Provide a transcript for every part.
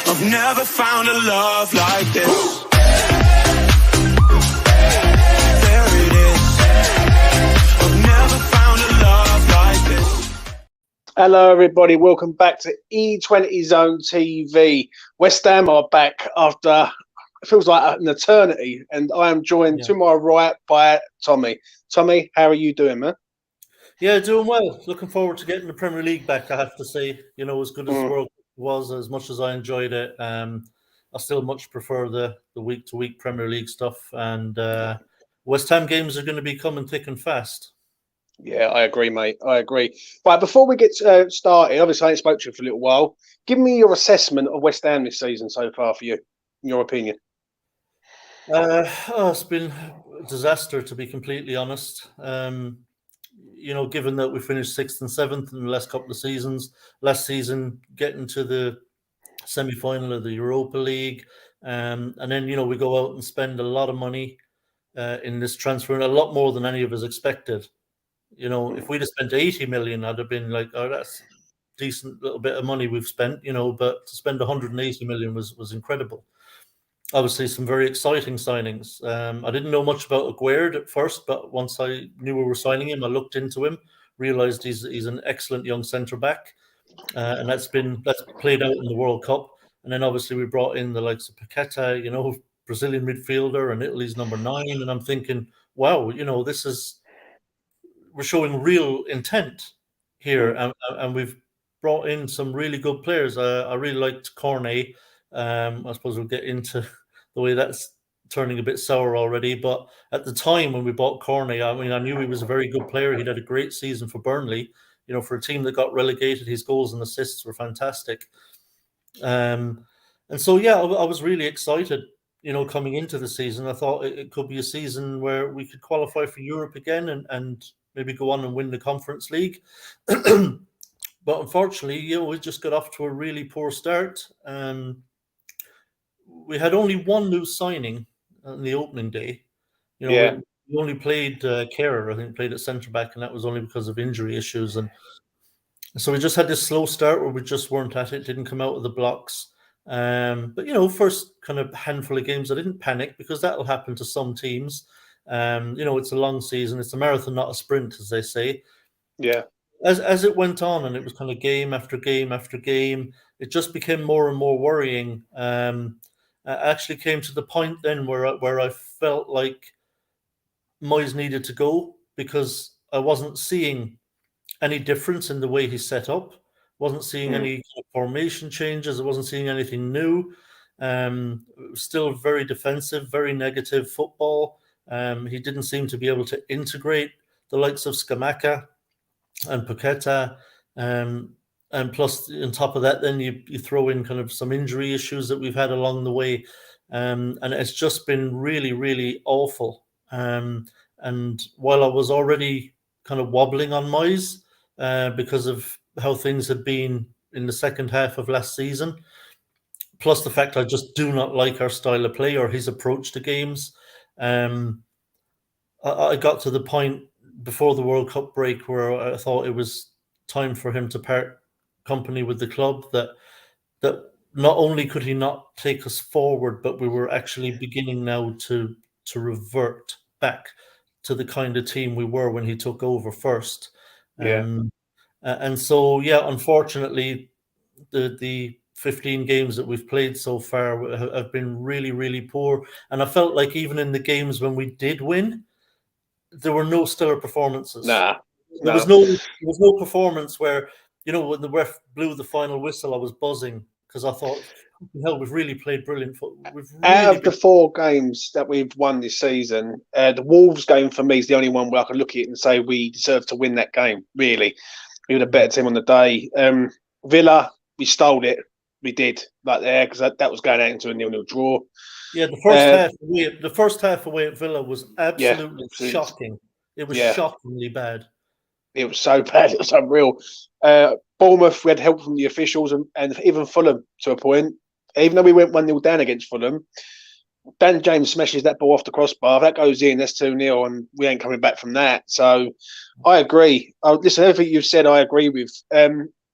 I've never found a love like this. There it is. I've never found a love like this. Hello, everybody. Welcome back to E20 Zone TV. West Ham are back after it feels like an eternity, and I am joined to my right by Tommy. Tommy, how are you doing, man? Yeah, doing well. Looking forward to getting the Premier League back, I have to say. You know, as good as the World Cup was, as much as I enjoyed it, I still much prefer the week-to-week Premier League stuff. And West Ham games are going to be coming thick and fast. Yeah, I agree, mate. I agree. Right, before we get started, obviously I ain't spoke to you for a little while. Give me your assessment of West Ham this season so far for you, in your opinion. It's been a disaster, to be completely honest. You know, given that we finished 6th and 7th in the last couple of seasons, last season getting to the semi-final of the Europa League, and then, you know, we go out and spend a lot of money in this transfer, a lot more than any of us expected. You know, if we'd have spent 80 million, I'd have been like, oh, that's a decent little bit of money we've spent, you know, but to spend 180 million was incredible. Obviously, some very exciting signings. I didn't know much about Aguerd at first, but once I knew we were signing him, I looked into him, realised he's an excellent young centre-back, and that's played out in the World Cup. And then obviously we brought in the likes of Paqueta, you know, Brazilian midfielder, and Italy's number 9. And I'm thinking, wow, you know, we're showing real intent here, and we've brought in some really good players. I really liked Cornet. I suppose we'll get into the way that's turning a bit sour already. But at the time when we bought Cornet, I mean, I knew he was a very good player. He'd had a great season for Burnley. You know, for a team that got relegated, his goals and assists were fantastic. And so, yeah, I was really excited, you know, coming into the season. I thought it could be a season where we could qualify for Europe again and maybe go on and win the Conference League. But unfortunately, you know, we just got off to a really poor start. We had only one new signing on the opening day. You know, we only played Kerr, I think, played at centre-back, and that was only because of injury issues. And so we just had this slow start where we just weren't at it, didn't come out of the blocks. But, you know, first kind of handful of games, I didn't panic because that'll happen to some teams. You know, it's a long season. It's a marathon, not a sprint, as they say. Yeah. As it went on, and it was kind of game after game after game, it just became more and more worrying. I actually came to the point then where I felt like Moyes needed to go because I wasn't seeing any difference in the way he set up. Wasn't seeing any formation changes. I wasn't seeing anything new. It was still very defensive, very negative football. He didn't seem to be able to integrate the likes of Scamacca and Paqueta, and plus on top of that, then you throw in kind of some injury issues that we've had along the way, and it's just been really, really awful. And while I was already kind of wobbling on Moyes because of how things had been in the second half of last season, plus the fact I just do not like our style of play or his approach to games, I got to the point before the World Cup break where I thought it was time for him to part company with the club, that not only could he not take us forward, but we were actually beginning now to revert back to the kind of team we were when he took over first. And so, yeah, unfortunately, the 15 games that we've played so far have been really, really poor. And I felt like even in the games when we did win, there were no stellar performances. There was no performance where, you know, when the ref blew the final whistle, I was buzzing because I thought, hell, we've really played brilliant football. Out of the 4 games that we've won this season, the Wolves game for me is the only one where I can look at it and say we deserve to win that game, really. We were the better team on the day. Villa, we stole it. We did, like there, because that was going out into a 0-0 draw. Yeah, the first half away at Villa was absolutely shocking. It was shockingly bad. It was so bad. It was unreal. Bournemouth, we had help from the officials and even Fulham to a point. Even though we went 1-0 down against Fulham, Dan James smashes that ball off the crossbar. If that goes in, that's 2-0, and we ain't coming back from that. So I agree. Listen, everything you've said, I agree with.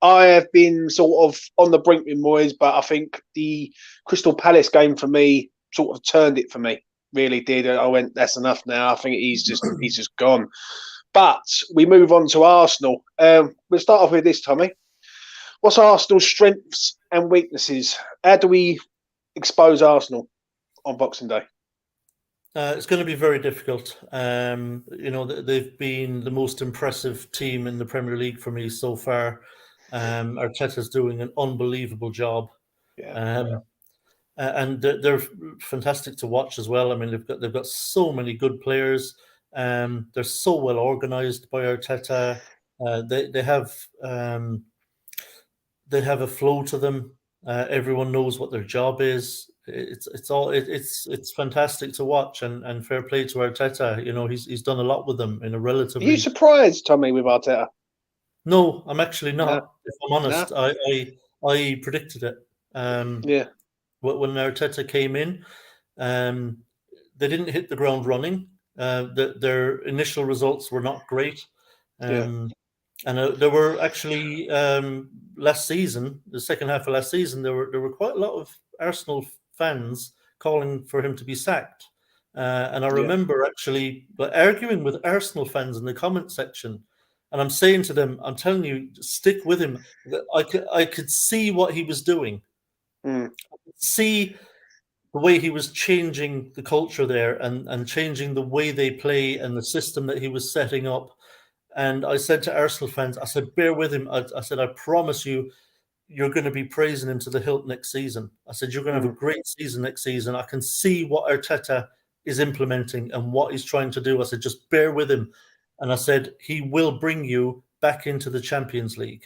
I have been sort of on the brink with Moyes, but I think the Crystal Palace game for me sort of turned it for me. Really did. I went, that's enough now. I think he's just gone. But we move on to Arsenal. We'll start off with this, Tommy. What's Arsenal's strengths and weaknesses? How do we expose Arsenal on Boxing Day? It's going to be very difficult. They've been the most impressive team in the Premier League for me so far. Arteta's doing an unbelievable job. Yeah. And they're fantastic to watch as well. I mean, they've got so many good players. They're so well organised by Arteta. They have a flow to them. Everyone knows what their job is. It's fantastic to watch, and fair play to Arteta. He's done a lot with them in a relatively. Are you surprised, Tommy, with Arteta? No, I'm actually not. No. If I'm honest, I predicted it. Yeah. When Arteta came in, they didn't hit the ground running. Their initial results were not great. And there were actually last season, the second half of last season, there were quite a lot of Arsenal fans calling for him to be sacked. And I remember actually arguing with Arsenal fans in the comment section. And I'm saying to them, I'm telling you, stick with him. I could see what he was doing. I could see the way he was changing the culture there and changing the way they play and the system that he was setting up. And I said to Arsenal fans, I said, bear with him. I said, I promise you, you're going to be praising him to the hilt next season. I said, you're going to have a great season next season. I can see what Arteta is implementing and what he's trying to do. I said, just bear with him. And I said, he will bring you back into the Champions League.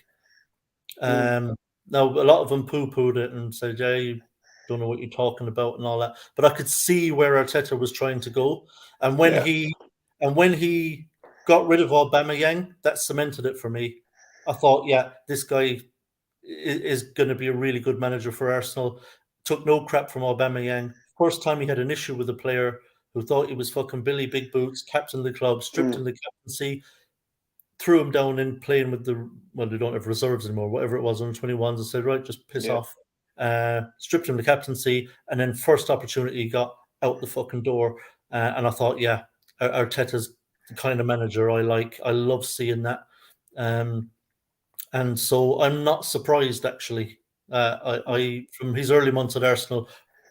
Now, a lot of them poo-pooed it and said, yeah, you don't know what you're talking about and all that. But I could see where Arteta was trying to go. And when he got rid of Aubameyang, that cemented it for me. I thought, yeah, this guy is going to be a really good manager for Arsenal. Took no crap from Aubameyang. First time he had an issue with a player who thought he was fucking Billy Big Boots, captain of the club, stripped him the captaincy, threw him down in playing with they don't have reserves anymore, whatever it was, under 21s, and said, right, just piss off. Stripped him the captaincy, and then first opportunity he got out the fucking door. And I thought, yeah, Arteta's the kind of manager I like. I love seeing that. And so I'm not surprised, actually. I from his early months at Arsenal,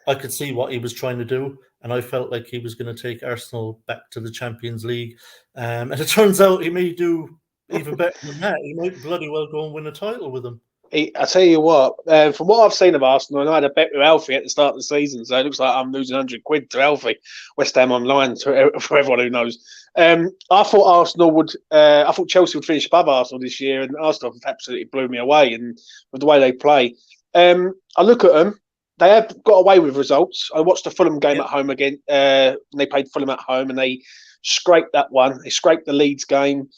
I could see what he was trying to do, and I felt like he was going to take Arsenal back to the Champions League. And it turns out he may do even better than that. He might bloody well go and win a title with them. I tell you what, from what I've seen of Arsenal, and I had a bet with Alfie at the start of the season, so it looks like I'm losing £100 to Alfie, West Ham Online, for everyone who knows. I thought Arsenal I thought Chelsea would finish above Arsenal this year, and Arsenal absolutely blew me away, and with the way they play. I look at them, they have got away with results. I watched the Fulham game at home again, and they played Fulham at home, and they scraped that one. They scraped the Leeds game,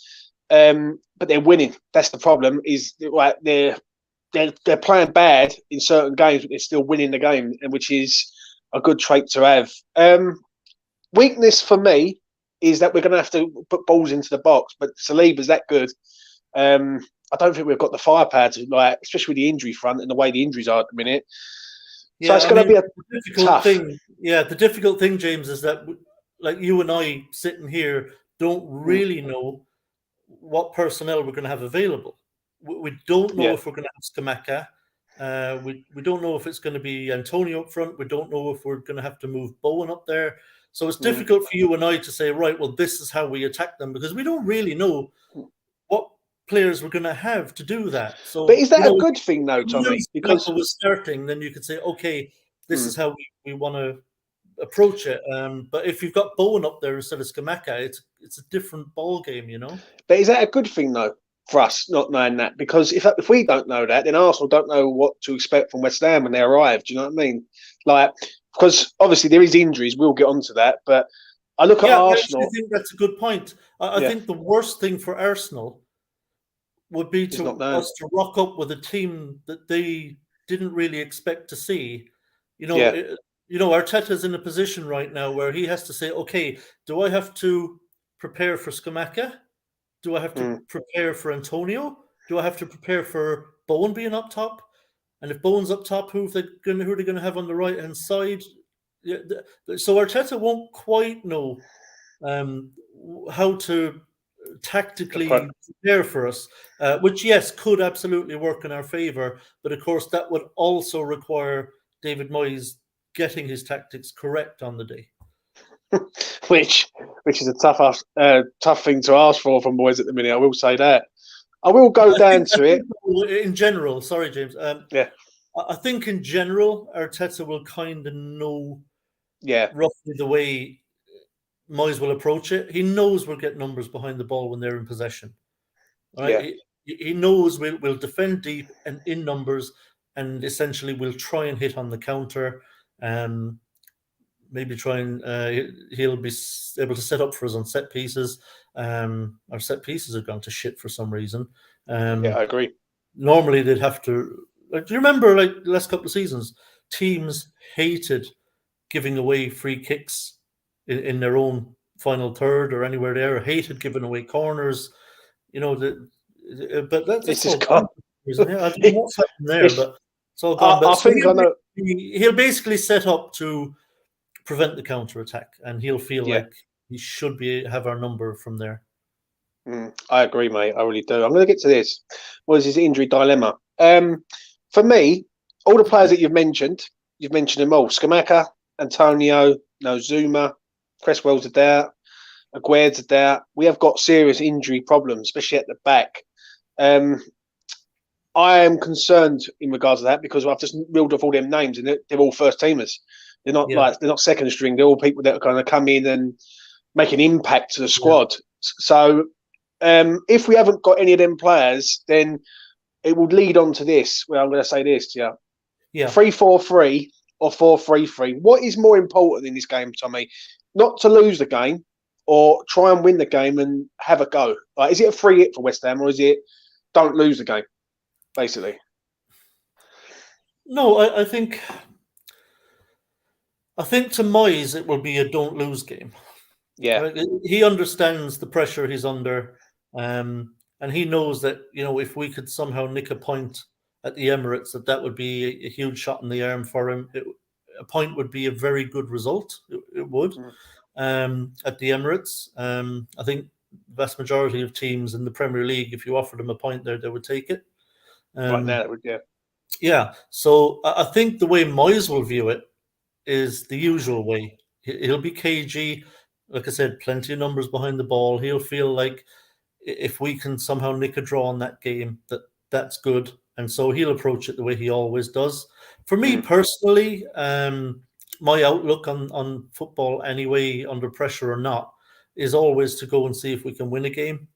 but they're winning. That's the problem. Is like they're playing bad in certain games, but they're still winning the game, and which is a good trait to have. Weakness for me is that we're going to have to put balls into the box, but Saliba's that good. I don't think we've got the firepower to, especially with the injury front and the way the injuries are at the minute. Yeah, so it's going to be a difficult thing. Yeah, the difficult thing, James, is that like you and I sitting here don't really know what personnel we're going to have available. We don't know if we're going to have Scamacca. We don't know if it's going to be Antonio up front. We don't know if we're going to have to move Bowen up there. So it's difficult for you and I to say, right, well, this is how we attack them, because we don't really know what players we're going to have to do that. So, but is that a good thing, though, Tommy? Because if was starting, then you could say, okay, this is how we want to approach it. But if you've got Bowen up there instead of Scamacca, it's a different ball game, you know. But is that a good thing, though, for us not knowing that? Because if we don't know that, then Arsenal don't know what to expect from West Ham when they arrive. Do you know what I mean? Because obviously there is injuries. We'll get onto that. But I look at Arsenal. I think that's a good point. I think the worst thing for Arsenal would be us to rock up with a team that they didn't really expect to see. You know, Arteta's in a position right now where he has to say, okay, do I have to prepare for Scamacca? Do I have to prepare for Antonio? Do I have to prepare for Bowen being up top. And if Bowen's up top, who are they going to have on the right hand side? Yeah, so Arteta won't quite know how to tactically prepare for us, which, yes, could absolutely work in our favour. But of course, that would also require David Moyes getting his tactics correct on the day. which is a tough thing to ask for from Moyes at the minute. I will say that. I will go down to it. In general, sorry, James. Yeah. I think in general, Arteta will kind of know Yeah. roughly the way Moyes will approach it. He knows we'll get numbers behind the ball when they're in possession. Right? Yeah. He knows we'll defend deep and in numbers, and essentially we'll try and hit on the counter. Maybe try and he'll be able to set up for us on set pieces. Our set pieces have gone to shit for some reason. Yeah, I agree. Normally they'd have to. Do you remember, like, the last couple of seasons, teams hated giving away free kicks in their own final third or anywhere there, hated giving away corners. But that's all gone. I don't know what's happened there, but it's all gone. But I think I know. He'll basically set up to prevent the counter attack, and he'll feel like he should have our number from there. I agree, mate. I really do. I'm going to get to this. What is his injury dilemma? For me, all the players that you've mentioned them all. Scamacca, Antonio, Zuma, Cresswell's a doubt, Aguerd's a doubt. We have got serious injury problems, especially at the back. I am concerned in regards to that because I've just reeled off all them names and they're all first teamers. They're not they're not second string. They're all people that are going to come in and make an impact to the squad. So if we haven't got any of them players, then it will lead on to this. Well, I'm going to say this to you. Yeah. 3-4-3 or 4-3-3. What is more important in this game, Tommy? Not to lose the game or try and win the game and have a go. Like, is it a free hit for West Ham or is it don't lose the game, basically? No, I think to Moyes it will be a don't lose game. Yeah. Right? He understands the pressure he's under. And he knows that, if we could somehow nick a point at the Emirates, that would be a huge shot in the arm for him. A point would be a very good result. It would. At the Emirates. I think the vast majority of teams in the Premier League, if you offered them a point there, they would take it. Right now, it would, yeah. Yeah. So I think the way Moyes will view it is the usual way. He'll be cagey. Like I said, plenty of numbers behind the ball. He'll feel like if we can somehow nick a draw on that game, that's good. And so he'll approach it the way he always does. For me personally, my outlook on football anyway, under pressure or not, is always to go and see if we can win a game.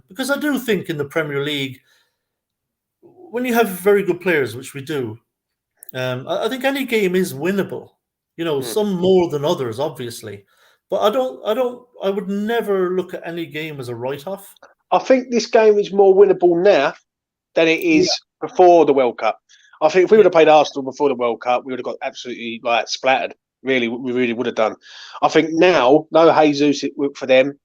Because I do think in the Premier League, when you have very good players, which we do, I think any game is winnable. Some more than others, obviously. But I would never look at any game as a write-off. I think this game is more winnable now than it is before the World Cup. I think if we would have played Arsenal before the World Cup, we would have got absolutely splattered. Really, we really would have done. I think now, no Jesus for them.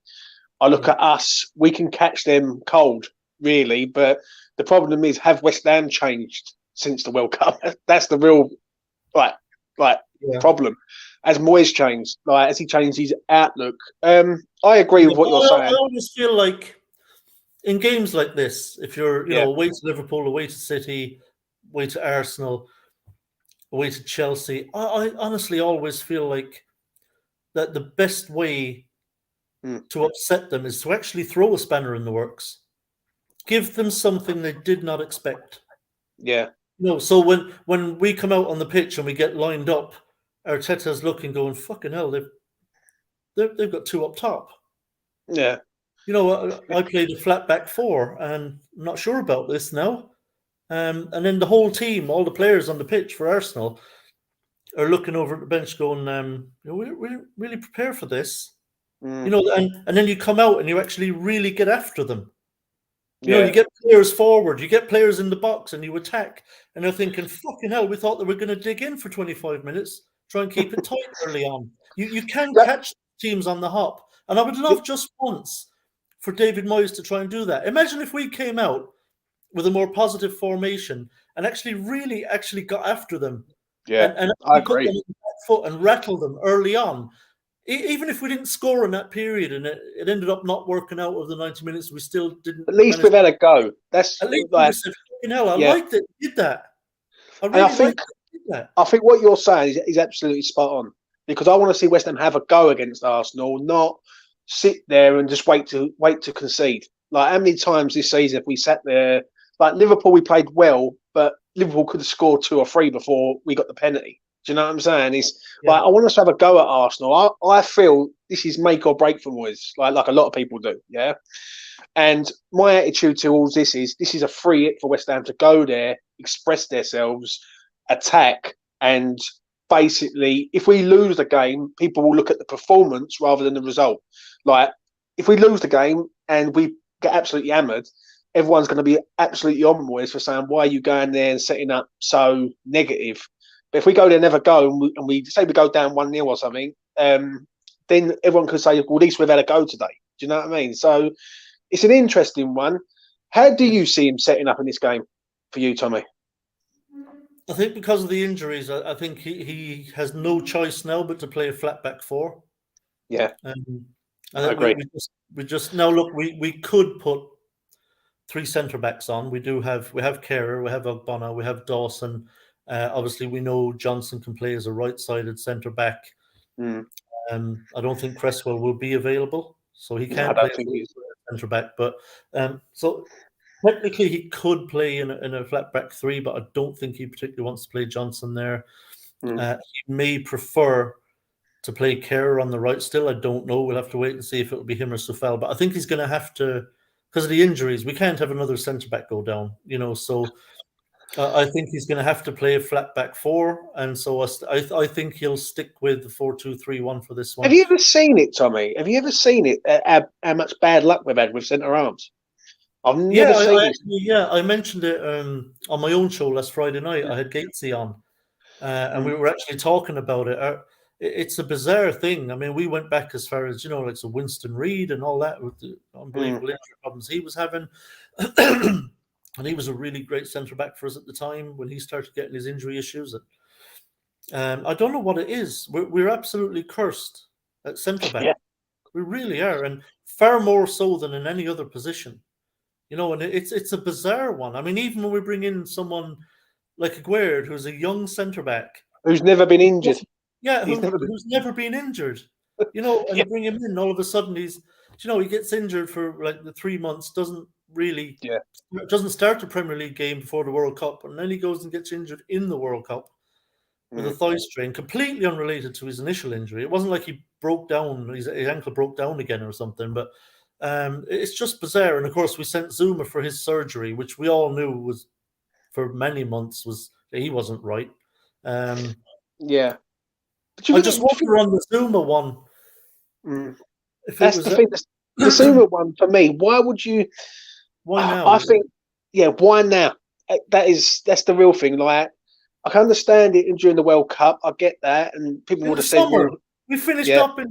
I look at us, we can catch them cold, really. But the problem is, have West Ham changed since the World Cup? That's the real problem. As Moyes changed, as he changed his outlook. I agree with what you're saying. I always feel like in games like this, if you're away to Liverpool, away to City, away to Arsenal, away to Chelsea, I honestly always feel like that the best way to upset them is to actually throw a spanner in the works. Give them something they did not expect. Yeah. So when we come out on the pitch and we get lined up, Arteta's looking, going, fucking hell, they've got two up top. Yeah. I played a flat back four, and I'm not sure about this now. And then the whole team, all the players on the pitch for Arsenal, are looking over at the bench, going, we really prepare for this. And then you come out and you actually really get after them. You get players forward, you get players in the box, and you attack. And they're thinking, fucking hell, we thought they were going to dig in for 25 minutes. Try and keep it tight early on. You can catch teams on the hop. And I would love just once for David Moyes to try and do that. Imagine if we came out with a more positive formation and really got after them. Yeah, And I put agree. them on the back foot and rattled them early on. Even if we didn't score in that period and it ended up not working out over the 90 minutes, we still didn't. At least we've had a go. That's At least like, we said, "Fucking hell, I yeah. liked it. Did that. I And I really think liked it. Did that." I think what you're saying is absolutely spot on, because I want to see West Ham have a go against Arsenal, not sit there and just wait to concede. Like, how many times this season have we sat there? Like Liverpool, we played well, but Liverpool could have scored 2 or 3 before we got the penalty. Do you know what I'm saying? It's like, I want us to have a go at Arsenal. I feel this is make or break for Moyes, like a lot of people do. Yeah. And my attitude towards this is a free hit for West Ham to go there, express themselves, attack, and basically, if we lose the game, people will look at the performance rather than the result. Like, if we lose the game and we get absolutely hammered, everyone's going to be absolutely on Moyes for saying, why are you going there and setting up so negative? But if we go there, never go, and we say we go down 1-0 or something, then everyone could say, well, at least we've had a go today. Do you know what I mean? So it's an interesting one. How do you see him setting up in this game for you, Tommy? I think because of the injuries, I think he has no choice now but to play a flat back 4. Yeah, I agree. We just now look. We could put 3 centre backs on. We have Kerr, we have Ogbonna, we have Dawson. Obviously, we know Johnson can play as a right-sided centre back. Mm. I don't think Cresswell will be available, so he can't No, play as a centre back. But so technically, he could play in a flat back 3, but I don't think he particularly wants to play Johnson there. He may prefer to play Kerr on the right still. I don't know. We'll have to wait and see if it'll be him or Sufel. But I think he's going to have to, because of the injuries, we can't have another centre back go down. So I think he's going to have to play a flat back 4, and so I think he'll stick with the 4-2-3-1 for this one. Have you ever seen it, Tommy? Have you ever seen it? How much bad luck we've had with centre arms? I've never seen it. I mentioned it on my own show last Friday night. I had Gatesy on, and we were actually talking about it. It's a bizarre thing. I mean, we went back as far as, like so Winston Reid and all that with the unbelievable injury problems he was having. And he was a really great centre back for us at the time when he started getting his injury issues. I don't know what it is. We're absolutely cursed at centre back. Yeah. We really are, and far more so than in any other position. And it's a bizarre one. I mean, even when we bring in someone like Aguerd, who's a young centre back, who's never been injured. Yeah, who's never been injured. And you bring him in, all of a sudden he gets injured for like the 3 months, doesn't start the Premier League game before the World Cup, and then he goes and gets injured in the World Cup with a thigh strain, completely unrelated to his initial injury. It wasn't like he broke down, his ankle broke down again or something, but it's just bizarre. And of course, we sent Zuma for his surgery, which we all knew was for many months he wasn't right. Yeah. I just wonder on the Zuma one. That's the thing. The Zuma one for me. Why would you? Why now? I think, why now? That's the real thing. Like, I can understand it during the World Cup. I get that, and people would have said, well, we finished up in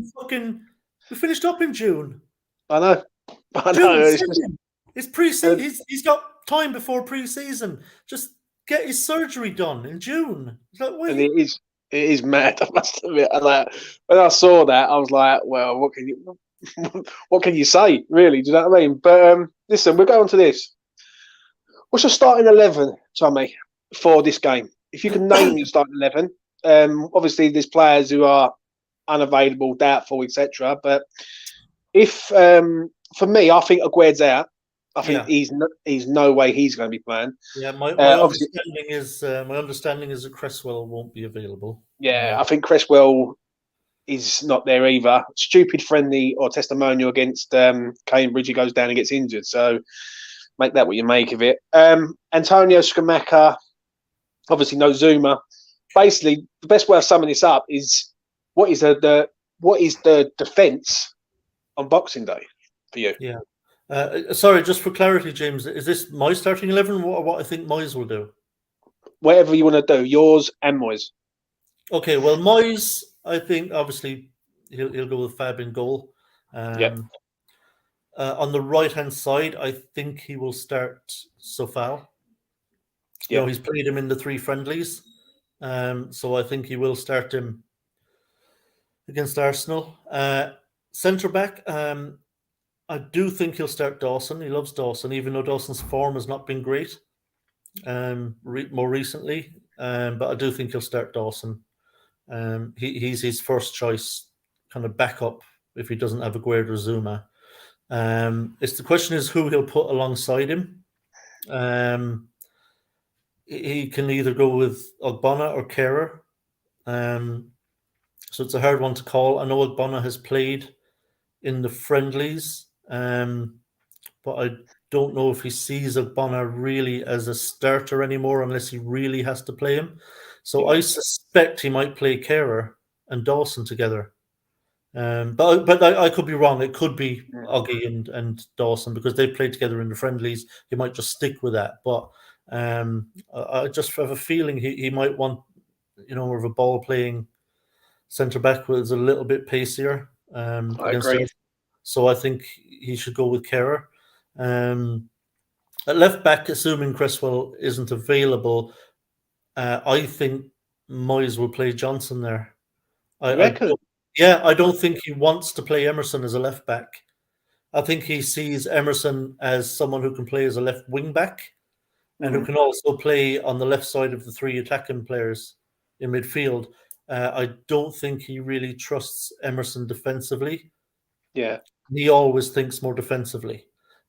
June. I know. It's pre-season. He's got time before pre-season. Just get his surgery done in June. Like, and it is mad. I must admit. Like, when I saw that, I was like, well, what can you say, really? Do you know what I mean? But listen, we'll go on to this. What's your starting 11, Tommy, for this game? If you can name your starting 11, obviously there's players who are unavailable, doubtful, etc. But if for me, I think Aguerd's out. I think he's no way he's going to be playing. Yeah, my understanding is that Cresswell won't be available. Yeah, I think Cresswell is not there either. Stupid friendly or testimonial against Cambridge, he goes down and gets injured. So make that what you make of it. Antonio Scamacca, obviously no Zuma. Basically, the best way of summing this up is what is the defence on Boxing Day for you? Yeah. Sorry, just for clarity, James, is this my starting 11 or what I think Moyes will do? Whatever you want to do, yours and Moyes. Okay, well, Moyes, I think obviously he'll go with Fab in goal. On the right-hand side, I think he will start Sofal. Yeah. He's played him in the 3 friendlies. So I think he will start him against Arsenal. Centre-back, I do think he'll start Dawson. He loves Dawson, even though Dawson's form has not been great more recently. But I do think he'll start Dawson. He's his first choice kind of backup if he doesn't have Aguero or Zuma. The question is who he'll put alongside him. He can either go with Ogbonna or Kehrer. So it's a hard one to call. I know Ogbonna has played in the friendlies, but I don't know if he sees Ogbonna really as a starter anymore unless he really has to play him. So I suspect he might play Kehrer and Dawson together. But I could be wrong. It could be Oggy and Dawson because they played together in the friendlies. He might just stick with that. But I just have a feeling he might want, more of a ball playing centre back who's a little bit pacier. I against agree. us. So I think he should go with Kehrer. At left back, assuming Cresswell isn't available, I think Moyes will play Johnson there. I don't think he wants to play Emerson as a left back. I think he sees Emerson as someone who can play as a left wing back and who can also play on the left side of the 3 attacking players in midfield. I don't think he really trusts Emerson defensively. Yeah. He always thinks more defensively,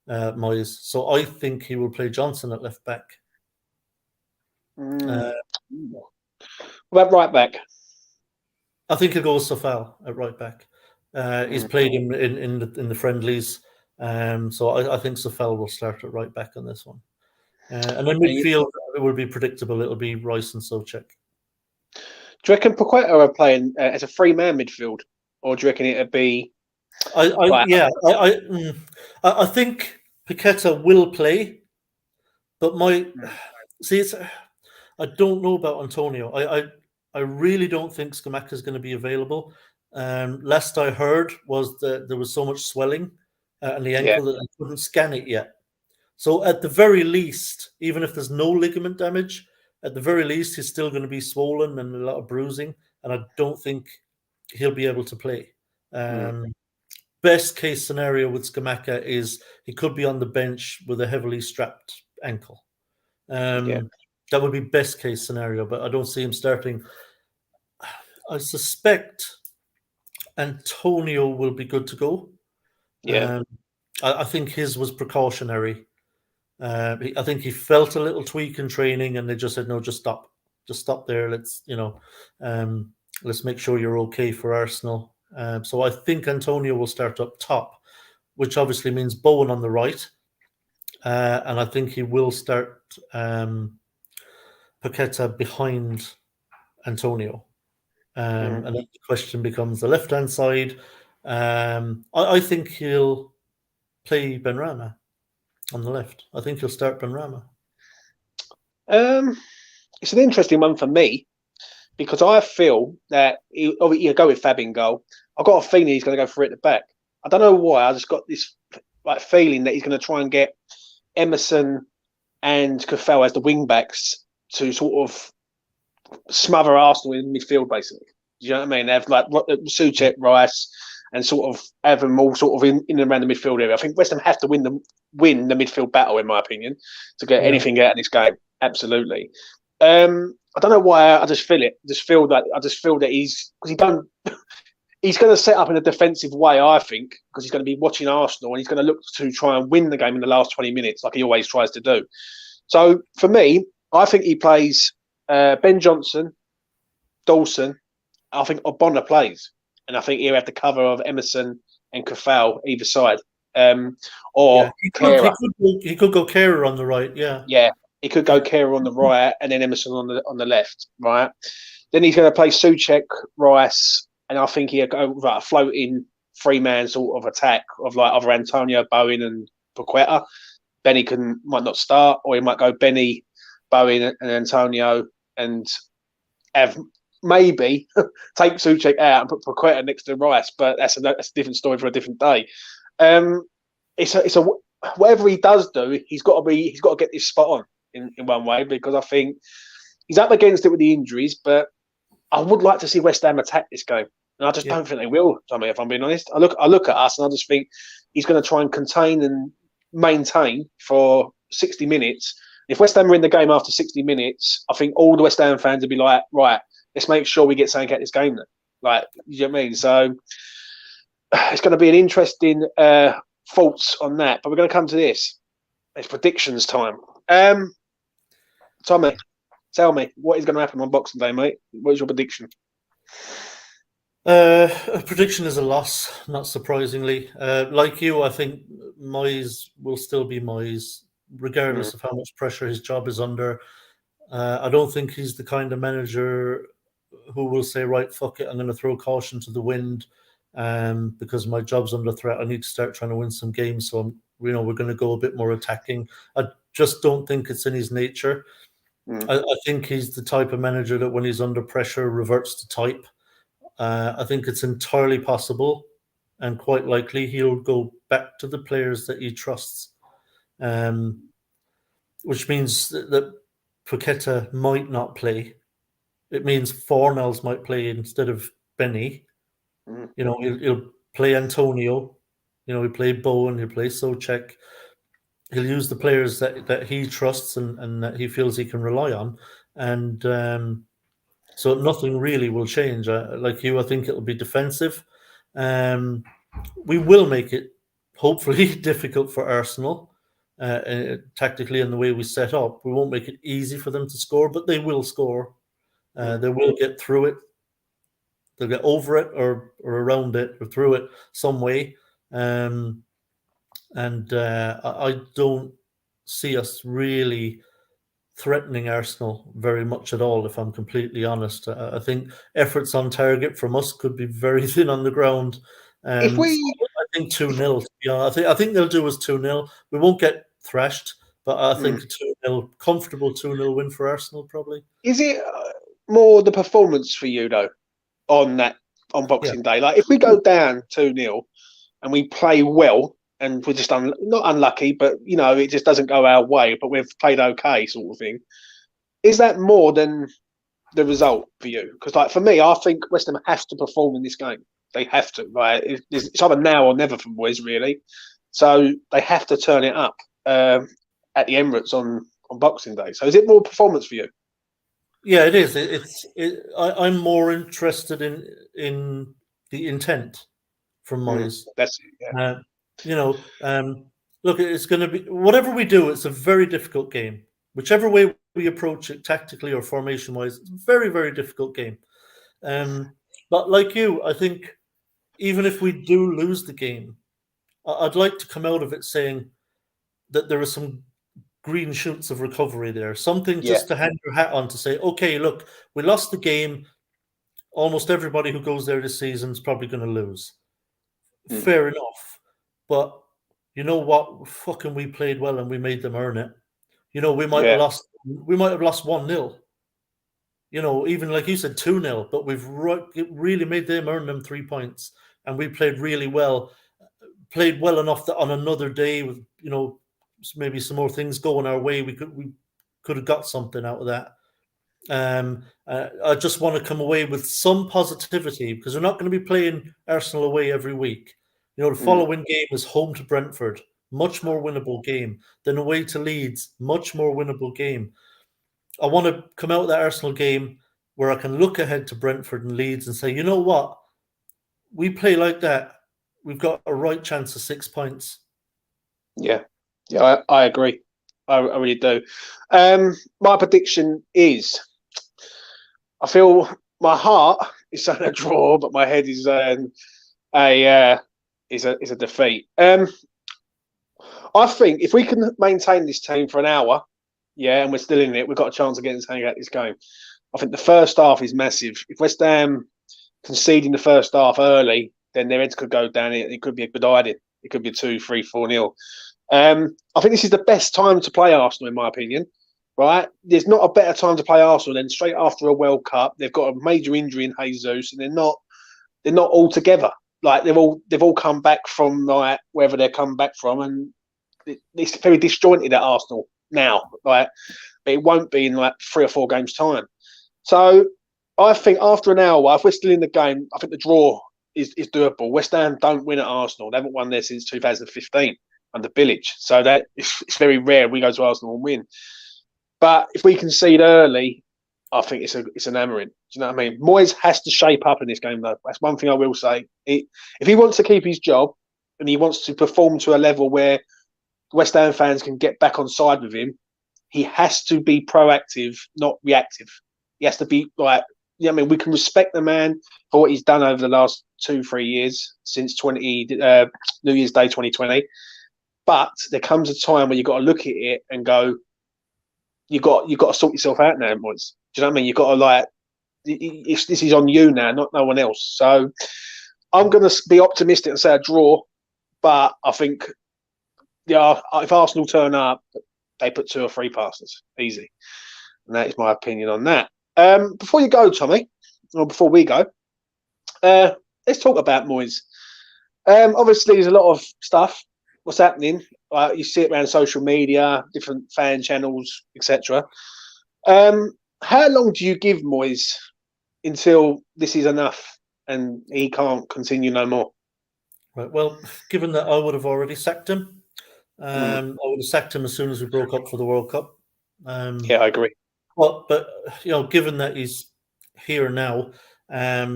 Moyes. So I think he will play Johnson at left back. What about right back? I think he'll go with Sofal at right back. He's played him in the friendlies, so I think Sofal will start at right back on this one. And then midfield, it will be predictable. It'll be Rice and Souček. Do you reckon Paqueta are playing as a 3-man midfield, or do you reckon it'd be? I think Paqueta will play, but I don't know about Antonio. I really don't think Scamacca is going to be available. Last I heard was that there was so much swelling on the ankle that I couldn't scan it yet. So at the very least, even if there's no ligament damage, at the very least he's still going to be swollen and a lot of bruising, and I don't think he'll be able to play. Best case scenario with Scamacca is he could be on the bench with a heavily strapped ankle. That would be best case scenario, but I don't see him starting. I suspect Antonio will be good to go. I think his was precautionary. I think he felt a little tweak in training, and they just said, "No, just stop there. Let's make sure you're okay for Arsenal." So I think Antonio will start up top, which obviously means Bowen on the right, and I think he will start Paqueta behind Antonio. And then the question becomes the left-hand side. I think he'll play Benrahma on the left. I think he'll start Benrahma. It's an interesting one for me because I feel that he'll go with Fab in goal. I've got a feeling he's going to go for it at the back. I don't know why. I just got this feeling that he's going to try and get Emerson and Kafel as the wing backs to sort of smother Arsenal in midfield, basically. Do you know what I mean? They have like Souček, Rice, and sort of have them all sort of in and around the midfield area. I think West Ham have to win the midfield battle, in my opinion, to get anything out of this game. Absolutely. I don't know why. I just feel it. I just feel that he's going to set up in a defensive way, I think, because he's going to be watching Arsenal and he's going to look to try and win the game in the last 20 minutes, like he always tries to do. So for me, I think he plays Ben Johnson, Dawson. I think Ogbonna plays, and I think he'll have the cover of Emerson and Kafal either side. He could go Kehrer on the right. Yeah, he could go Kehrer on the right and then Emerson on the left. Right. Then he's going to play Souček, Rice, and I think he'll go with a floating 3-man sort of attack of like either Antonio, Bowen, and Paqueta. Benny might not start, or he might go Benny, Bowen, and Antonio, and have maybe take Souček out and put Paqueta next to Rice. But that's a different story for a different day. it's a whatever he does do, he's got to get this spot on in one way, because I think he's up against it with the injuries, but I would like to see West Ham attack this game, and I just don't think they will. Tommy, if I'm being honest, I look at us and I just think he's going to try and contain and maintain for 60 minutes. If West Ham are in the game after 60 minutes, I think all the West Ham fans would be like, right, let's make sure we get something out this game then. Like, you know what I mean? So it's going to be an interesting thoughts on that. But we're going to come to this. It's predictions time. Tommy, tell me, what is going to happen on Boxing Day, mate? What is your prediction? A prediction is a loss, not surprisingly. Like you, I think Moyes will still be Moyes, regardless of how much pressure his job is under. I don't think he's the kind of manager who will say, right, fuck it, I'm going to throw caution to the wind because my job's under threat. I need to start trying to win some games. So, we're going to go a bit more attacking. I just don't think it's in his nature. I think he's the type of manager that when he's under pressure reverts to type. I think it's entirely possible and quite likely he'll go back to the players that he trusts, which means that Paqueta might not play. It means Fornals might play instead of Benny. He'll play Antonio. He'll play Bowen. He'll play Souček. He'll use the players that he trusts and that he feels he can rely on. And so nothing really will change. Like you, I think it'll be defensive. We will make it, hopefully, difficult for Arsenal tactically in the way we set up. We won't make it easy for them to score, but they will score. They will get through it. They'll get over it or around it or through it some way. I don't see us really threatening Arsenal very much at all, if I'm completely honest. I think efforts on target from us could be very thin on the ground. I think 2-0, to be honest. I think they'll do us 2-0. We won't get thrashed, but I think 2-0, comfortable 2-0 win for Arsenal, probably. Is it more the performance for you, though, on Boxing Day? Like, if we go down 2-0 and we play well, and we're just not unlucky, but, it just doesn't go our way, but we've played okay, sort of thing. Is that more than the result for you? Because, like, for me, I think West Ham have to perform in this game. They have to. Right? It's either now or never for Moyes, really. So they have to turn it up at the Emirates on Boxing Day. So is it more performance for you? Yeah, it is. I'm more interested in the intent from Moyes. That's it, yeah. Look, it's going to be whatever we do. It's a very difficult game. Whichever way we approach it, tactically or formation-wise, it's a very, very difficult game. But like you, I think even if we do lose the game, I'd like to come out of it saying that there are some green shoots of recovery there. Something just to hang your hat on to say, okay, look, we lost the game. Almost everybody who goes there this season is probably going to lose. Fair enough. But you know what? Fucking we played well and we made them earn it. We might have lost 1-0. Even like you said, 2-0, but we've really made them earn them 3 points. And we played really well. Played well enough that on another day with, maybe some more things going our way, we could have got something out of that. I just want to come away with some positivity because we're not going to be playing Arsenal away every week. The following game is home to Brentford, much more winnable game. Then away to Leeds, much more winnable game. I want to come out of that Arsenal game where I can look ahead to Brentford and Leeds and say, you know what? We play like that. We've got a right chance of 6 points. Yeah, I agree. I really do. My prediction is, I feel my heart is saying a draw, but my head is a defeat. I think if we can maintain this team for an hour, and we're still in it, we've got a chance of getting something out of this game. I think the first half is massive. If West Ham conceding the first half early, then their heads could go down. It could be a good idea. It could be 2-3-4-0. I think this is the best time to play Arsenal, in my opinion. Right? There's not a better time to play Arsenal than straight after a World Cup. They've got a major injury in Jesus, and they're not all together. like they've all come back from like wherever they're come back from, and it's very disjointed at Arsenal now. Like, but it won't be in like 3 or 4 games time. So I think after an hour, if we're still in the game, I think the draw is doable. West Ham don't win at Arsenal; they haven't won there since 2015 under Bilic. So that it's very rare we go to Arsenal and win. But if we concede early, I think it's an hammering. Do you know what I mean? Moyes has to shape up in this game, though. That's one thing I will say. If he wants to keep his job and he wants to perform to a level where West Ham fans can get back on side with him, he has to be proactive, not reactive. He has to be like, you know what I mean? We can respect the man for what he's done over the last 2-3 years since New Year's Day 2020. But there comes a time where you've got to look at it and go, you got to sort yourself out now, Moyes. Do you know what I mean? You've got to like, this is on you now, not no one else. So I'm going to be optimistic and say a draw, but I think if Arsenal turn up, they put 2 or 3 passes, easy. And that is my opinion on that. Before you go, Tommy, or before we go, let's talk about Moyes. Obviously, there's a lot of stuff. What's happening? You see it around social media, different fan channels, etc. How long do you give Moyes until this is enough and he can't continue no more? Right. Well, given that I would have already sacked him, I would have sacked him as soon as we broke up for the World Cup. Yeah, I agree. Well, but given that he's here now, I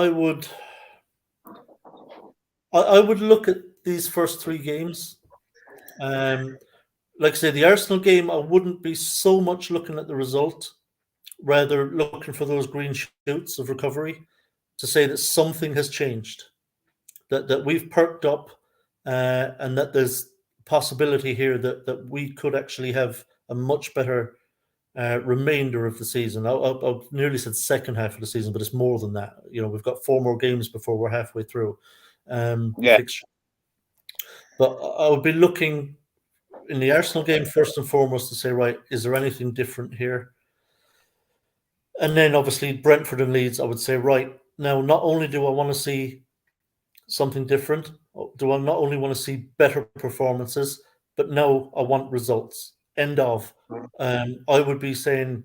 would look at these first 3 games. Like I say, the Arsenal game, I wouldn't be so much looking at the result, rather looking for those green shoots of recovery to say that something has changed, that we've perked up, and that there's possibility here that we could actually have a much better remainder of the season. I nearly said second half of the season, but it's more than that. We've got 4 more games before we're halfway through. But I would be looking in the Arsenal game first and foremost to say, right, is there anything different here? And then obviously Brentford and Leeds, I would say, right, now not only do I want to see something different, do I not only want to see better performances, but no, I want results. End of. I would be saying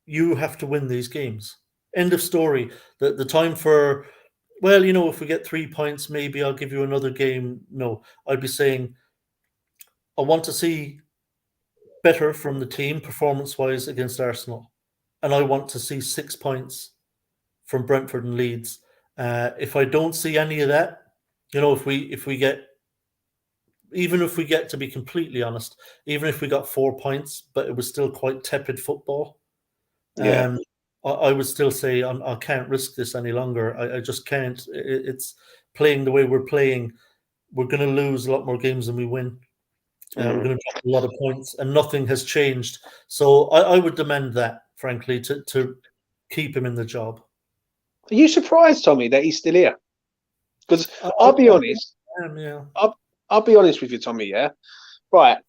you have to win these games. End of story. The time for, well, if we get 3 points, maybe I'll give you another game. No, I'd be saying I want to see better from the team performance-wise against Arsenal. And I want to see 6 points from Brentford and Leeds. If I don't see any of that, if we get, even if we get, to be completely honest, even if we got 4 points, but it was still quite tepid football, I would still say I can't risk this any longer. I just can't. It's playing the way we're playing. We're going to lose a lot more games than we win. We're going to drop a lot of points, and nothing has changed. So I would demand that, frankly, to keep him in the job. Are you surprised, Tommy, that he's still here? Because I'll be honest. I'll be honest with you, Tommy. Yeah, right.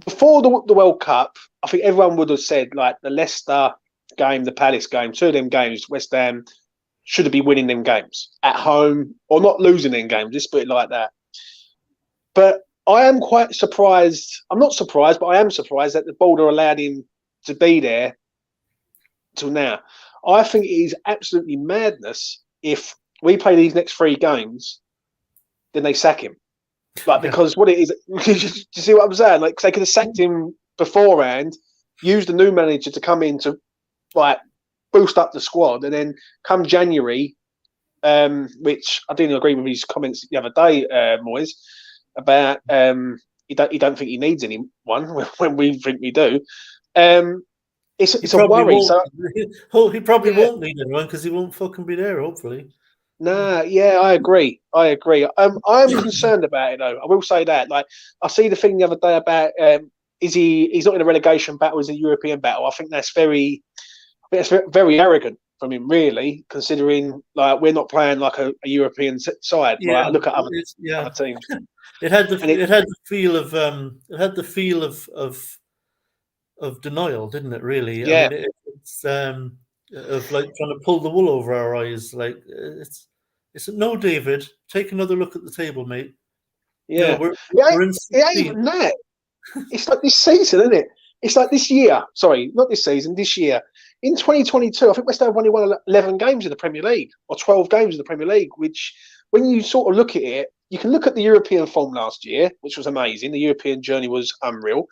Before the World Cup, I think everyone would have said like the Leicester game, the Palace game, 2 of them games, West Ham should have been winning them games at home or not losing them games. Just put it like that. But I am quite surprised. I'm not surprised, but I am surprised that the board allowed him to be there till now. I think it is absolutely madness if we play these next 3 games, then they sack him. Because what it is, do you see what I'm saying? Like, they could have sacked him beforehand, used the new manager to come in to boost up the squad, and then come January, which I didn't agree with his comments the other day, Moyes, about he don't think he needs anyone when we think we do. It's a worry. So he probably won't need anyone because he won't fucking be there, hopefully. Nah, yeah, I agree. I'm concerned about it though. I will say that. Like, I see the thing the other day about he's not in a relegation battle, he's in a European battle. I think that's very arrogant from him, really, considering like we're not playing like a European side. Yeah, like, I look at other teams. It had the feel of denial, didn't it? Really, yeah. I mean, of like trying to pull the wool over our eyes. Like it's no, David, take another look at the table, mate. You know, Yeah, we're in it ain't 16th. even that. It's like this season, isn't it? It's like this year. Sorry, not this season. This year, in 2022, I think West Ham only won 11 games in the Premier League or 12 games in the Premier League. Which, when you sort of look at it, you can look at the European form last year, which was amazing. The European journey was unreal.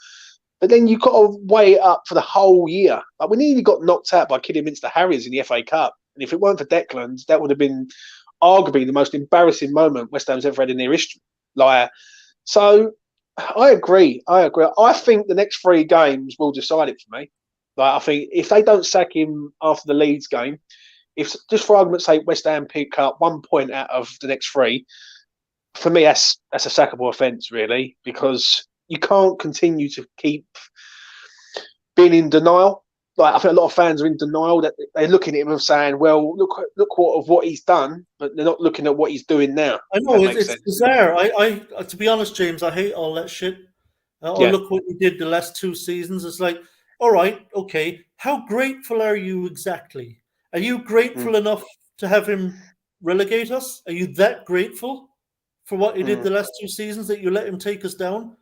But then you've got to weigh it up for the whole year. Like we nearly got knocked out by Kidderminster Harriers in the FA Cup, and if it weren't for Declan, that would have been arguably the most embarrassing moment West Ham's ever had in their history. Like, so I agree. I think the next 3 games will decide it for me. Like, I think if they don't sack him after the Leeds game, if just for argument's sake, West Ham pick up 1 point out of the next 3, for me that's a sackable offence, really, because you can't continue to keep being in denial. Like I think a lot of fans are in denial that they're looking at him and saying, "Well, look what he's done," but they're not looking at what he's doing now. I If know that makes it's sense. bizarre. I to be honest, James, I hate all that shit. Oh, Yeah. look what you did the last 2 seasons. It's like, all right, okay. How grateful are you exactly? Are you grateful enough to have him relegate us? Are you that grateful for what he did the last 2 seasons that you let him take us down?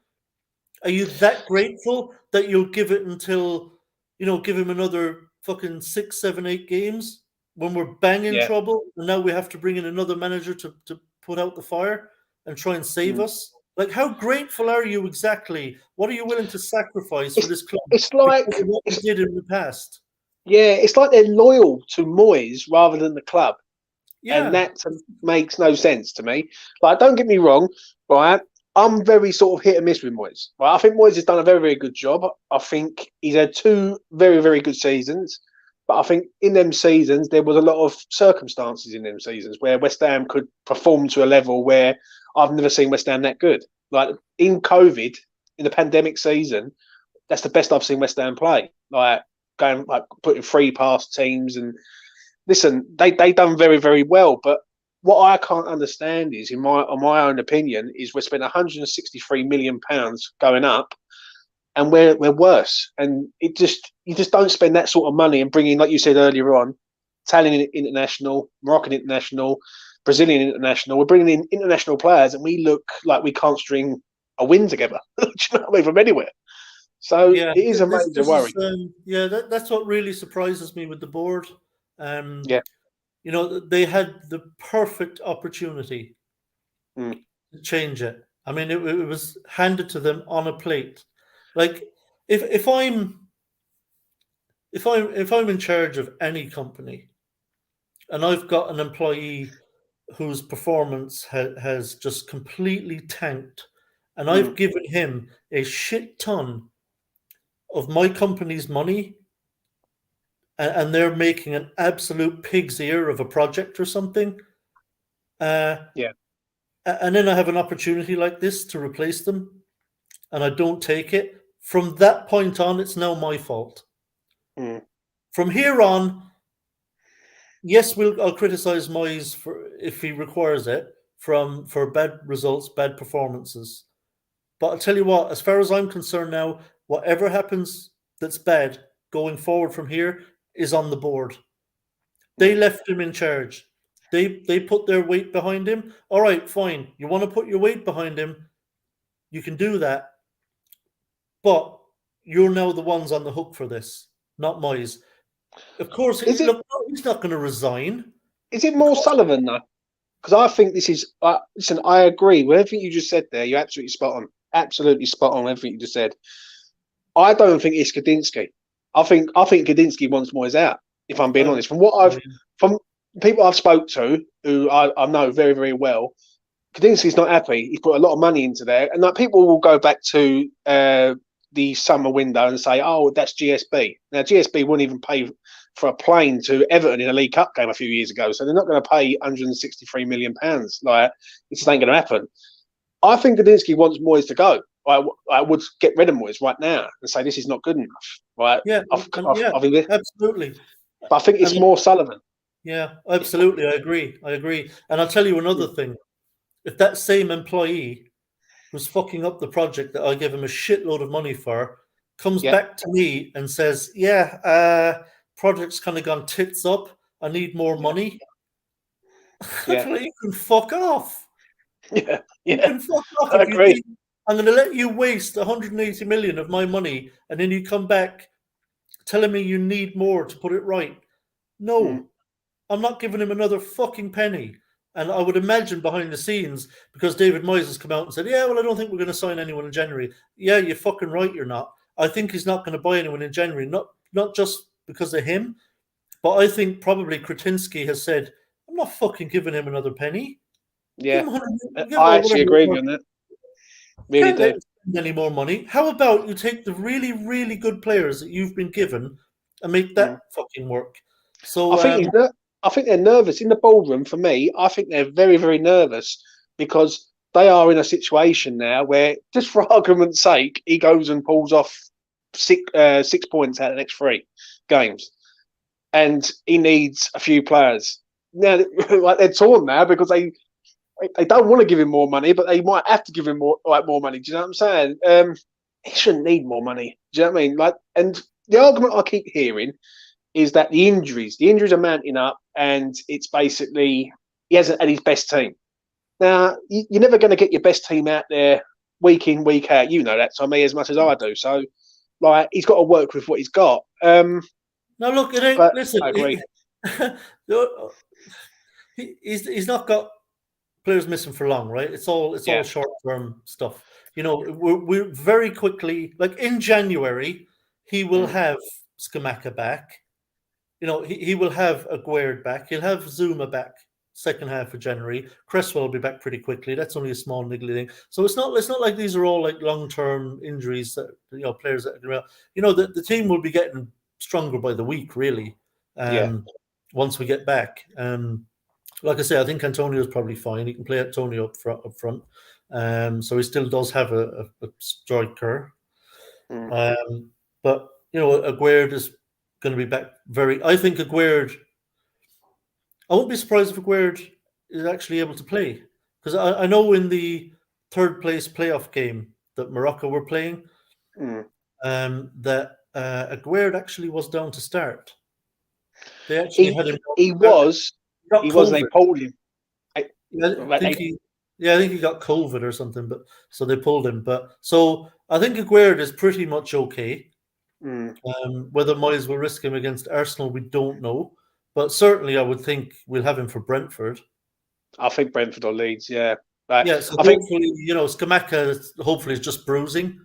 Are you that grateful that you'll give it until, give him another fucking 6, 7, 8 games when we're banging Yeah. trouble, and now we have to bring in another manager to put out the fire and try and save us? Like, how grateful are you exactly? What are you willing to sacrifice for this club It's because like of what we did in the past? it's like they're loyal to Moyes rather than the club, and Yeah, that makes no sense to me. Like, don't get me wrong, right? I'm very sort of hit and miss with Moyes. Right? I think Moyes has done a very, very good job. I think he's had 2 very, very good seasons. But I think in them seasons, there was a lot of circumstances in them seasons where West Ham could perform to a level where I've never seen West Ham that good. Like in COVID, in the pandemic season, that's the best I've seen West Ham play. Like going, like putting 3 past teams, and listen, they done very, very well. But what I can't understand is, in my own opinion, is we spent £163 million going up, and we're worse. And you just don't spend that sort of money and bring in, like you said earlier on, Italian international, Moroccan international, Brazilian international. We're bringing in international players, and we look like we can't string a win together. Do you know what I mean? From anywhere. So yeah. it is a This major this is worry. that's what really surprises me with the board. Yeah. They had the perfect opportunity Mm. to change it. I mean, it was handed to them on a plate. Like, if I'm in charge of any company, and I've got an employee whose performance has just completely tanked, and I've given him a shit ton of my company's money, and they're making an absolute pig's ear of a project or something, Yeah. and then I have an opportunity like this to replace them, and I don't take it. From that point on, it's now my fault. Mm. From here on, yes, I'll criticize Moyes if he requires it for bad results, bad performances. But I'll tell you what, as far as I'm concerned now, whatever happens that's bad going forward from here is on the board. They left him in charge. They put their weight behind him. All right, fine. You want to put your weight behind him, you can do that. But you're now the ones on the hook for this, not Moyes. Of course, Is it look, he's not going to resign. more Sullivan though? Because I think this is. Listen, I agree with everything you just said there. You're absolutely spot on. Absolutely spot on everything you just said. I don't think it's Gadinsky. I think Gadinsky wants Moyes out. If I'm being honest, from people I've spoke to who I know very, very well, Gadinsky's not happy. He's put a lot of money into there, and like people will go back to the summer window and say, "Oh, that's GSB." Now GSB wouldn't even pay for a plane to Everton in a League Cup game a few years ago, so they're not going to pay £163 million. Like, it just ain't going to happen. I think Gadinsky wants Moyes to go. I would get rid of Moyes right now and say this is not good enough. Right? Yeah, absolutely. But I think it's more Sullivan. Yeah, absolutely. I agree. And I'll tell you another thing. If that same employee who's fucking up the project that I gave him a shitload of money for comes back to me and says, project's kind of gone tits up. I need more money. Yeah. Like, you can fuck off. Yeah, You yeah, can fuck off I if you agree. think I'm going to let you waste 180 million of my money, and then you come back telling me you need more to put it right. No, Mm. I'm not giving him another fucking penny. And I would imagine behind the scenes, because David Moyes has come out and said, yeah, well, I don't think we're going to sign anyone in January. Yeah, you're fucking right, you're not. I think he's not going to buy anyone in January, not just because of him, but I think probably Kretinsky has said, I'm not fucking giving him another penny. Give Yeah, him 100, give him I actually whatever agree it with was. you on that. Really Can't let do. him spend any more money. How about you take the really, really good players that you've been given and make that Mm. fucking work? I So, think I think they're nervous in the ballroom. For me, I think they're very, very nervous because they are in a situation now where, just for argument's sake, he goes and pulls off 6 points out of the next 3 games, and he needs a few players. Now, like, they're torn now because they don't want to give him more money, but they might have to give him more money. Do you know what I'm saying? He shouldn't need more money. Do you know what I mean? Like, and the argument I keep hearing is that the injuries are mounting up, and it's basically he hasn't had his best team. Now, you're never going to get your best team out there week in, week out. You know that, Tommy, as much as I do. So, like, he's got to work with what he's got. now look, it ain't. But Listen, I agree. He's not got players missing for long, right? It's all Yeah. short term stuff. You know, we're very quickly, like in January, he will have Skamaka back. You know, he will have Aguerd back. He'll have Zuma back second half of January. Cresswell will be back pretty quickly. That's only a small niggly thing. So it's not like these are all like long term injuries that, you know, players that are, you know, the team will be getting stronger by the week, really. Once we get back. Like I say, I think Antonio's probably fine. He can play Antonio up front. So he still does have a striker. But, you know, Aguerd is going to be back I think Aguerd, I won't be surprised if Aguerd is actually able to play. Because I know in the third place playoff game that Morocco were playing, that Aguerd actually was down to start. They actually had him. He was. They pulled him. I think he got COVID or something, but so they pulled him. But so I think Aguerd is pretty much okay. Whether Moyes will risk him against Arsenal, we don't know. But certainly, I would think we'll have him for Brentford. I think Brentford or Leeds, yeah. So hopefully, you know, Skamaka hopefully is just bruising,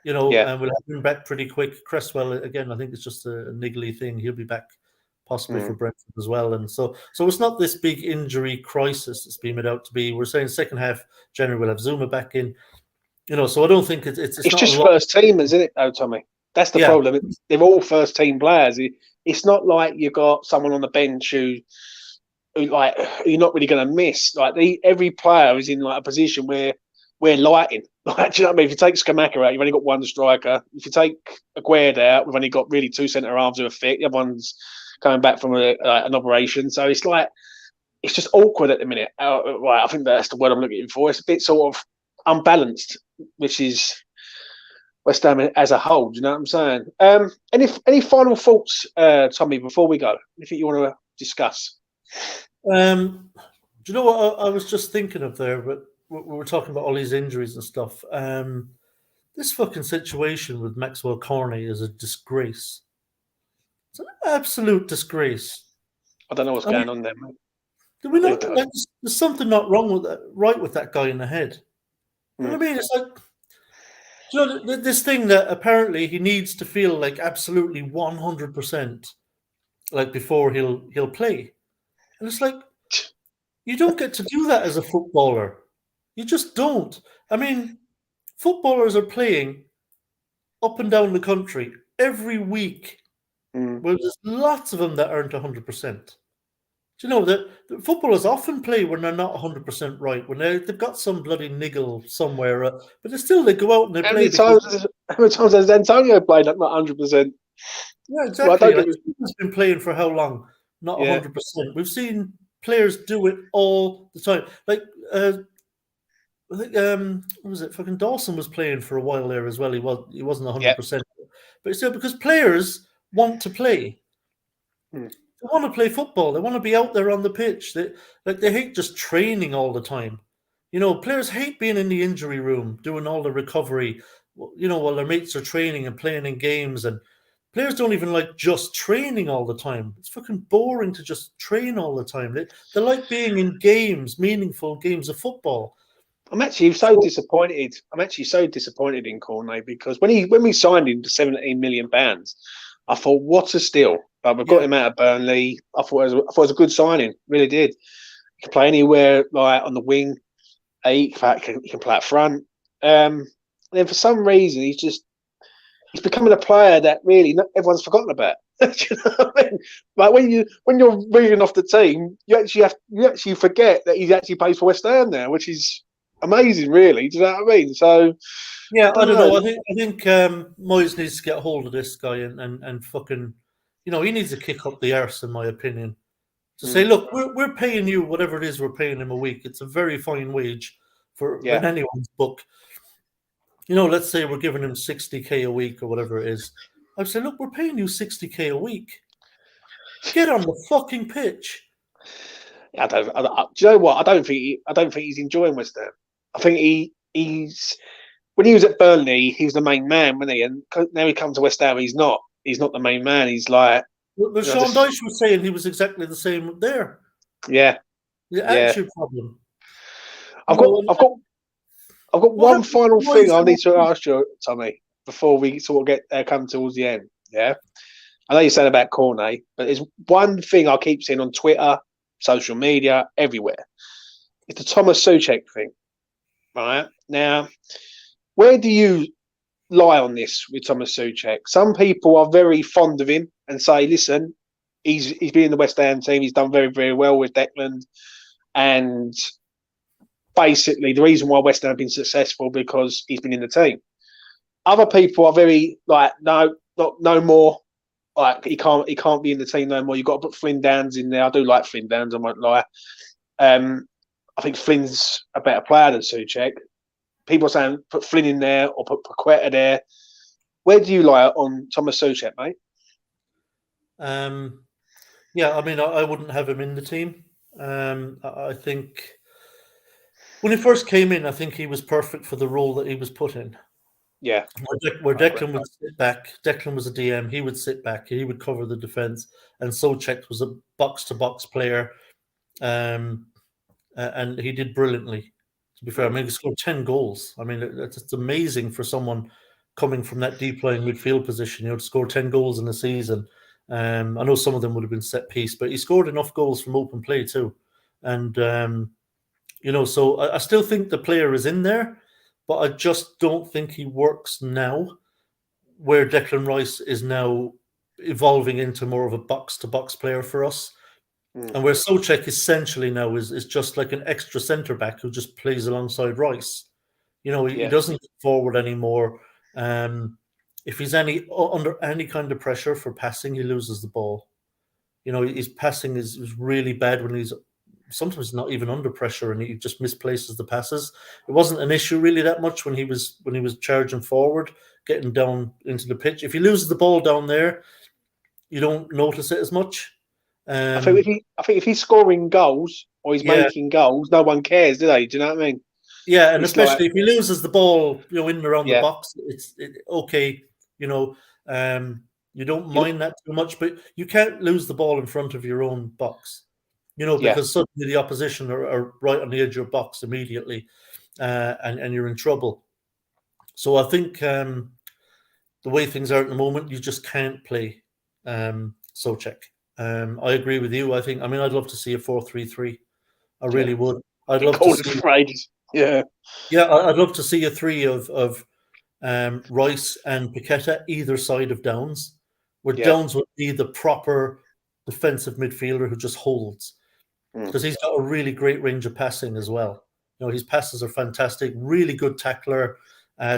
you know, and we'll have him back pretty quick. Cresswell, again, I think it's just a niggly thing. He'll be back possibly for Brentford as well. And so it's not this big injury crisis that's being made out to be. We're saying second half January we'll have Zuma back in, you know. So I don't think it's not just first teamers, isn't it, though, Tommy? That's the problem. They're all first team players. It's not like you've got someone on the bench who like you're not really going to miss. Like every player is in like a position where we're lighting. Like, do you know what I mean? If you take Skamaka out, you've only got one striker. If you take Aguerd out, we've only got really 2 centre halves who are fit. The other one's coming back from an operation. So it's like it's just awkward at the minute. I think that's the word I'm looking for. It's a bit sort of unbalanced, which is West Ham as a whole. Do you know what I'm saying? Any final thoughts, Tommy, before we go? Anything you want to discuss? Do you know what I was just thinking of there? But we were talking about all these injuries and stuff. This fucking situation with Maxwell Cornet is a disgrace. It's an absolute disgrace. I don't know what's going on there, mate. Do we not? Like, there's something not wrong with that. Right with that guy in the head. You know what I mean? It's like, you know, this thing that apparently he needs to feel like absolutely 100%, like before he'll play, and it's like you don't get to do that as a footballer. You just don't. I mean, footballers are playing up and down the country every week. Well, there's lots of them that aren't 100%. Do you know that footballers often play when they're not 100% right, when they've got some bloody niggle somewhere, but they go out and they play. How many times has Antonio played at not 100%? Yeah, exactly. Like, he's been playing for how long? Not 100%. We've seen players do it all the time. Like, I think what was it? Fucking Dawson was playing for a while there as well. He wasn't 100%, but still, because players want to play. They want to play football. They want to be out there on the pitch. They hate just training all the time. Players hate being in the injury room, doing all the recovery, while their mates are training and playing in games. And players don't even like just training all the time. It's fucking boring to just train all the time. They like being in games, meaningful games of football. I'm actually so disappointed. I'm actually so disappointed in Cornet because when we signed him to £17 million, I thought, what a steal! But we've got him out of Burnley. I thought it was a good signing. Really did. He can play anywhere, like on the wing. He can play up front. And then for some reason, he's becoming a player that really everyone's forgotten about. Do you know what I mean? Like when you're reading off the team, you actually forget that he actually plays for West Ham now, which is amazing, really. Do you know what I mean? So yeah, I don't know. I think Moyes needs to get a hold of this guy and fucking, he needs to kick up the arse, in my opinion. To say, look, we're paying you whatever it is we're paying him a week. It's a very fine wage in anyone's book. Let's say we're giving him 60k a week or whatever it is. I'd say, look, we're paying you 60k a week. Get on the fucking pitch. Yeah, do you know what? I don't think he's enjoying West Ham. I think he's when he was at Burnley, he was the main man, wasn't he? And now he comes to West Ham, he's not. He's not the main man. He's like. But Sean Dyche was saying he was exactly the same there. Yeah. The attitude problem. I've got one final thing I need to ask you, Tommy, before we sort of get come towards the end. Yeah. I know you're saying about Cornet, but there's one thing I keep seeing on Twitter, social media, everywhere. It's the Thomas Souček thing. Right? Now, where do you lie on this with Thomas Souček? Some people are very fond of him and say, listen, he's been in the West Ham team, he's done very, very well with Declan, and basically the reason why West Ham have been successful because he's been in the team. Other people are very like, no more. Like he can't be in the team no more. You've got to put Flynn Downs in there. I do like Flynn Downs, I won't lie. I think Flynn's a better player than Souček. People are saying put Flynn in there or put Paqueta there. Where do you lie on Thomas Souček, mate? Yeah, I mean, I wouldn't have him in the team. I think when he first came in, I think he was perfect for the role that he was put in. Yeah. Where Declan would sit back. Declan was a DM. He would sit back. He would cover the defence. And Souček was a box-to-box player. And he did brilliantly, to be fair. I mean, he scored 10 goals. I mean, it's amazing for someone coming from that deep-lying midfield position, to score 10 goals in a season. I know some of them would have been set piece, but he scored enough goals from open play too. And, so I still think the player is in there, but I just don't think he works now where Declan Rice is now evolving into more of a box-to-box player for us. And where Souček essentially now is just like an extra centre-back who just plays alongside Rice. He doesn't get forward anymore. If he's under any kind of pressure for passing, he loses the ball. His passing is really bad when he's sometimes not even under pressure and he just misplaces the passes. It wasn't an issue really that much when he was charging forward, getting down into the pitch. If he loses the ball down there, you don't notice it as much. I think if he's scoring goals or he's making goals, no one cares, do they? Do you know what I mean? Yeah, and especially if he loses the ball, in and around the box, it's okay. You don't mind that too much, but you can't lose the ball in front of your own box. Because suddenly the opposition are right on the edge of your box immediately, and you're in trouble. So I think the way things are at the moment, you just can't play Souček. I agree with you. I'd love to see a 4-3-3. I really would. I'd love to see. Yeah. I'd love to see a three of Rice and Paqueta either side of Downs, where Downs would be the proper defensive midfielder who just holds, because he's got a really great range of passing as well. His passes are fantastic. Really good tackler.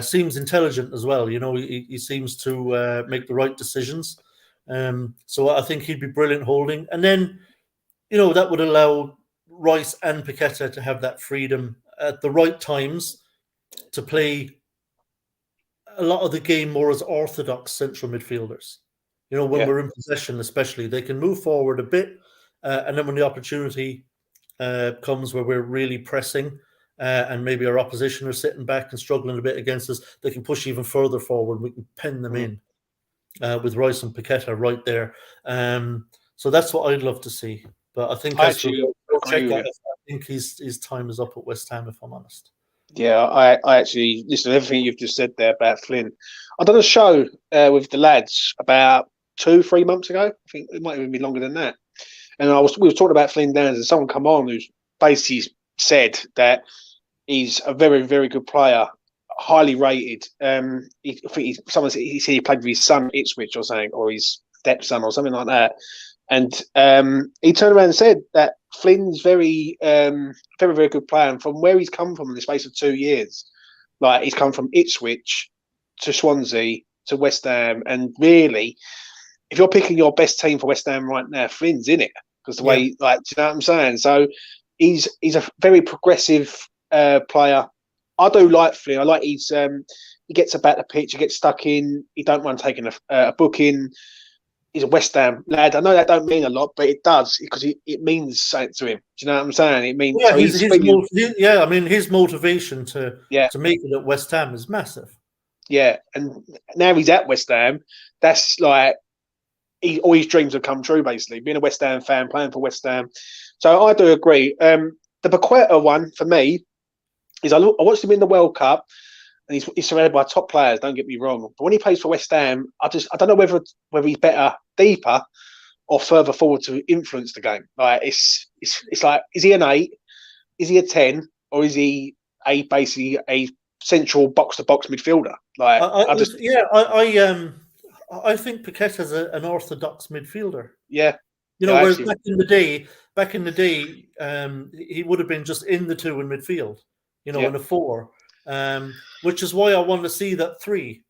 Seems intelligent as well. He seems to make the right decisions. So I think he'd be brilliant holding. And then, that would allow Rice and Paqueta to have that freedom at the right times to play a lot of the game more as orthodox central midfielders. You know, when Yeah. we're in possession, especially, they can move forward a bit, and then when the opportunity comes where we're really pressing, and maybe our opposition are sitting back and struggling a bit against us, they can push even further forward. We can pin them in with Rice and Paqueta right there. So that's what I'd love to see. But I think I as for actually agree with Cheika, you. I think his time is up at West Ham, if I'm honest. Yeah, I actually listen to everything you've just said there about Flynn. I done a show with the lads about 2-3 months ago. I think it might even be longer than that. And we were talking about Flynn Downs, and someone come on who's basically said that he's a very, very good player, highly rated. I think he said he played with his son at Ipswich or something, or his stepson or something like that. And he turned around and said that Flynn's very, very, very good player. And from where he's come from in the space of 2 years, like he's come from Ipswich to Swansea to West Ham, and really, if you're picking your best team for West Ham right now, Flynn's in it because the way, like, do you know what I'm saying? So he's a very progressive player. I do like Flynn. I like he gets about the pitch, he gets stuck in. He don't mind taking a booking. He's a West Ham lad. I know that don't mean a lot, but it does because it means something to him. Do you know what I'm saying? It means so he's feeling, I mean, his motivation to make it at West Ham is massive. Yeah, and now he's at West Ham. That's like all his dreams have come true. Basically, being a West Ham fan, playing for West Ham. So I do agree. The Paqueta one for me is I watched him in the World Cup. And he's surrounded by top players. Don't get me wrong, but when he plays for West Ham, I don't know whether he's better deeper or further forward to influence the game. Like it's like, is he an 8? Is he a 10? Or is he basically a central box to box midfielder? Like I think Paqueta's an orthodox midfielder. Yeah, you know, whereas back in the day, he would have been just in the 2 in midfield. You know, in a 4. Which is why I want to see that 3,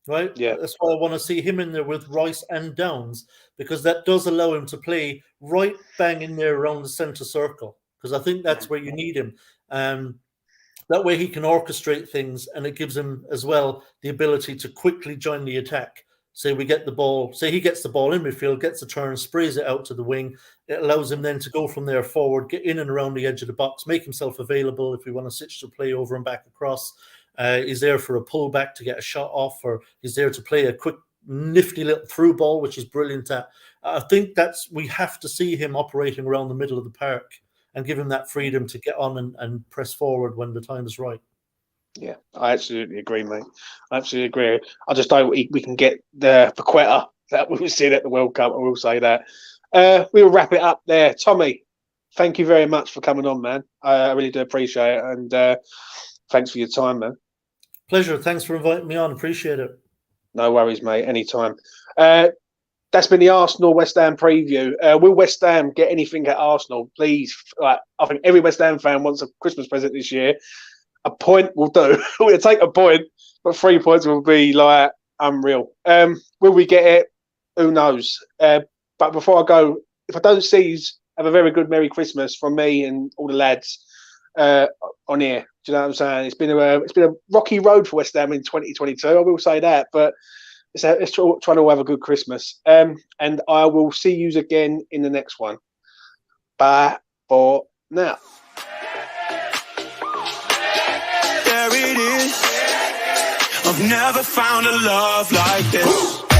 right? Yeah. That's why I want to see him in there with Rice and Downs, because that does allow him to play right bang in there around the centre circle, because I think that's where you need him. That way he can orchestrate things, and it gives him as well the ability to quickly join the attack. Say he gets the ball in midfield, gets a turn, sprays it out to the wing. It allows him then to go from there forward, get in and around the edge of the box, make himself available if we want to switch to play over and back across. He's there for a pullback to get a shot off, or he's there to play a quick, nifty little through ball, which is brilliant at. I think we have to see him operating around the middle of the park and give him that freedom to get on and press forward when the time is right. Yeah, I absolutely agree, mate. I absolutely agree. I just hope we can get the Paqueta that we were seeing at the World Cup. I will say that. We'll wrap it up there. Tommy, thank you very much for coming on, man. I really do appreciate it. And thanks for your time, man. Pleasure. Thanks for inviting me on. Appreciate it. No worries, mate. Anytime. That's been the Arsenal West Ham preview. Will West Ham get anything at Arsenal? Please. I think every West Ham fan wants a Christmas present this year. A point will do. We'll take a point, but 3 points will be like unreal. Will we get it? Who knows? But before I go, if I don't see you, have a very good Merry Christmas from me and all the lads on here. Do you know what I'm saying? It's been a rocky road for West Ham in 2022. I will say that, but let's try to have a good Christmas. And I will see you again in the next one. Bye for now. There it is. I've never found a love like this.